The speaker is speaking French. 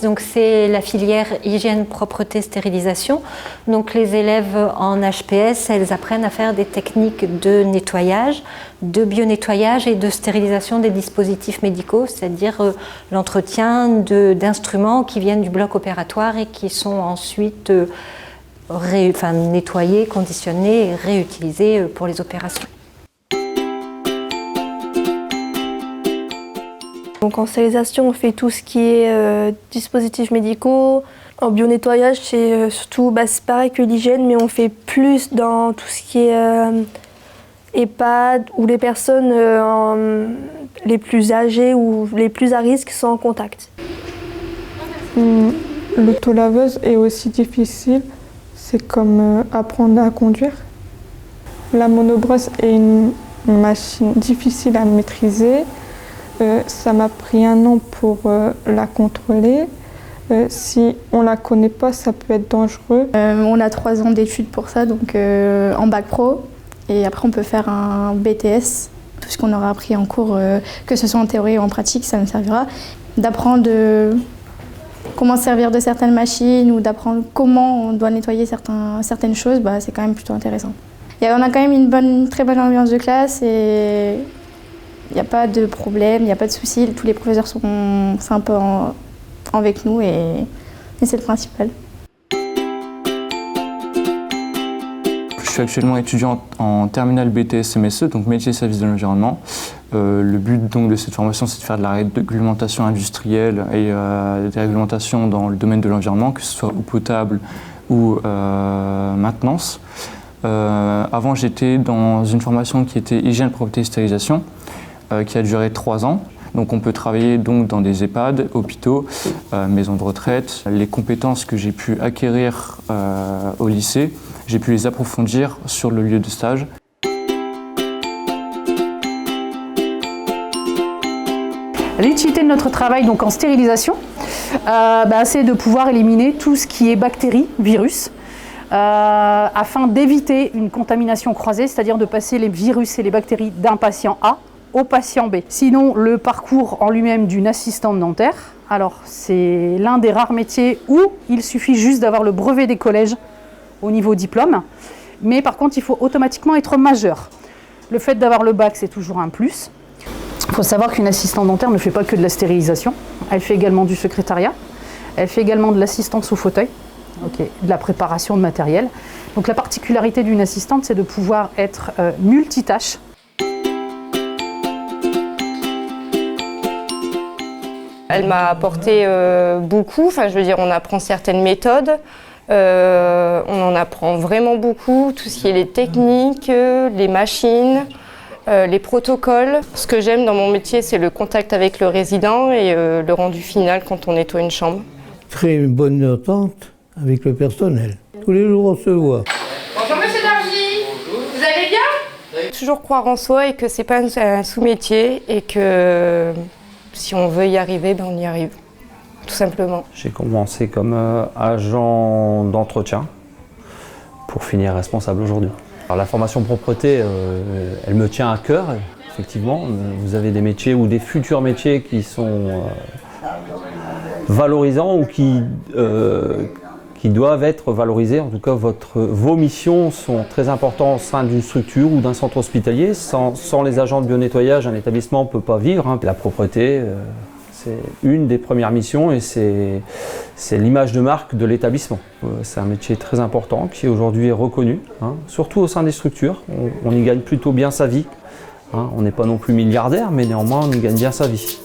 Donc c'est la filière hygiène, propreté, stérilisation. Donc les élèves en HPS, elles apprennent à faire des techniques de nettoyage, de bio-nettoyage et de stérilisation des dispositifs médicaux, c'est-à-dire l'entretien d'instruments qui viennent du bloc opératoire et qui sont ensuite nettoyés, conditionnés et réutilisés pour les opérations. Donc en stérilisation, on fait tout ce qui est dispositifs médicaux. En bio-nettoyage, c'est surtout c'est pareil que l'hygiène, mais on fait plus dans tout ce qui est EHPAD ou les personnes les plus âgées ou les plus à risque sont en contact. L'autolaveuse est aussi difficile, c'est comme apprendre à conduire. La monobrosse est une machine difficile à maîtriser. Ça m'a pris 1 an pour la contrôler. Si on ne la connaît pas, ça peut être dangereux. On a 3 ans d'études pour ça, donc en bac pro. Et après, on peut faire un BTS. Tout ce qu'on aura appris en cours, que ce soit en théorie ou en pratique, ça nous servira. D'apprendre comment se servir de certaines machines ou d'apprendre comment on doit nettoyer certaines choses, c'est quand même plutôt intéressant. On a quand même une très bonne ambiance de classe et il n'y a pas de problème, il n'y a pas de soucis. Tous les professeurs sont sympas avec nous et c'est le principal. Je suis actuellement étudiant en terminale BTS MSE, donc métier service de l'environnement. Le but donc de cette formation, c'est de faire de la réglementation industrielle et des réglementations dans le domaine de l'environnement, que ce soit eau potable ou maintenance. Avant, j'étais dans une formation qui était hygiène, propreté et stérilisation, qui a duré 3 ans. Donc on peut travailler donc dans des EHPAD, hôpitaux, maisons de retraite. Les compétences que j'ai pu acquérir au lycée, j'ai pu les approfondir sur le lieu de stage. L'utilité de notre travail donc en stérilisation, c'est de pouvoir éliminer tout ce qui est bactéries, virus, afin d'éviter une contamination croisée, c'est-à-dire de passer les virus et les bactéries d'un patient A au patient B. Sinon, le parcours en lui-même d'une assistante dentaire, alors c'est l'un des rares métiers où il suffit juste d'avoir le brevet des collèges au niveau diplôme, mais par contre il faut automatiquement être majeur. Le fait d'avoir le bac, c'est toujours un plus. Il faut savoir qu'une assistante dentaire ne fait pas que de la stérilisation, elle fait également du secrétariat, elle fait également de l'assistance au fauteuil, de la préparation de matériel. Donc la particularité d'une assistante, c'est de pouvoir être multitâche. Elle m'a apporté beaucoup, on apprend certaines méthodes, on en apprend vraiment beaucoup, tout ce qui est les techniques, les machines, les protocoles. Ce que j'aime dans mon métier, c'est le contact avec le résident et le rendu final quand on nettoie une chambre. Créer une bonne entente avec le personnel. Tous les jours, on se voit. Bonjour Monsieur Dargy, vous allez bien? Toujours croire en soi et que c'est pas un sous-métier et que si on veut y arriver, on y arrive, tout simplement. J'ai commencé comme agent d'entretien pour finir responsable aujourd'hui. Alors la formation propreté, elle me tient à cœur, effectivement. Vous avez des métiers ou des futurs métiers qui sont valorisants ou qui doivent être valorisés. En tout cas, vos missions sont très importantes au sein d'une structure ou d'un centre hospitalier. Sans les agents de bio-nettoyage, un établissement ne peut pas vivre. La propreté, c'est une des premières missions et c'est l'image de marque de l'établissement. C'est un métier très important qui aujourd'hui est reconnu, surtout au sein des structures. On y gagne plutôt bien sa vie. On n'est pas non plus milliardaire, mais néanmoins on y gagne bien sa vie.